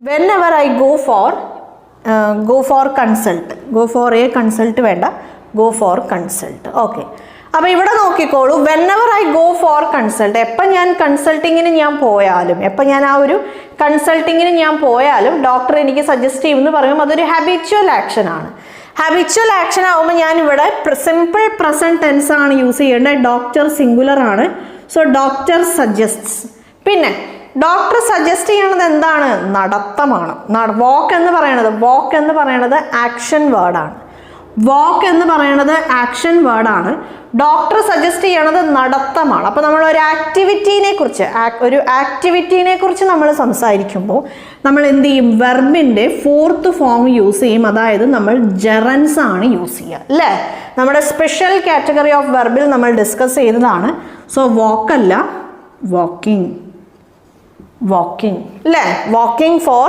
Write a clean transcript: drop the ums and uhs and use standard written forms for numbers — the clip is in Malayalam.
whenever I go for consult, go for a consult വേണ്ട, go for consult. ഓക്കെ, അപ്പോൾ ഇവിടെ നോക്കിക്കോളൂ, whenever I go for consult, എപ്പോൾ ഞാൻ കൺസൾട്ടിങ്ങിന് ഞാൻ പോയാലും, എപ്പോൾ ഞാൻ ആ ഒരു കൺസൾട്ടിങ്ങിന് ഞാൻ പോയാലും ഡോക്ടർ എനിക്ക് സജസ്റ്റ് ചെയ്യുമെന്ന് പറയുമ്പോൾ അതൊരു ഹാബിച്വൽ ആക്ഷൻ ആണ്. ഹാബിച്വൽ ആക്ഷൻ ആവുമ്പോൾ ഞാൻ ഇവിടെ സിമ്പിൾ പ്രസന്റ് ടെൻസ് ആണ് യൂസ് ചെയ്യേണ്ടത്. ഡോക്ടർ സിംഗുലർ ആണ്, സോ ഡോക്ടർ സജസ്റ്റ്സ്. പിന്നെ ഡോക്ടർ സജസ്റ്റ് ചെയ്യണത് എന്താണ്? നടത്തമാണ്. വാക്ക് എന്ന് പറയണത് ആക്ഷൻ വേർഡാണ്. വാക്ക് എന്ന് പറയുന്നത് ആക്ഷൻ വേർഡാണ്. ഡോക്ടർ സജസ്റ്റ് ചെയ്യണത് നടത്തമാണ്. അപ്പോൾ നമ്മൾ ഒരു ആക്ടിവിറ്റീനെ കുറിച്ച് നമ്മൾ സംസാരിക്കുമ്പോൾ നമ്മൾ എന്ത് ചെയ്യും? വെർബിൻ്റെ ഫോർത്ത് ഫോം യൂസ് ചെയ്യും. അതായത് നമ്മൾ ജെറൻസ് ആണ് യൂസ് ചെയ്യുക, അല്ലേ? നമ്മുടെ സ്പെഷ്യൽ കാറ്റഗറി ഓഫ് വെർബിൽ നമ്മൾ ഡിസ്കസ് ചെയ്തതാണ്. സോ വാക്കല്ല, വാക്കിംഗ്, അല്ലേ? Walking four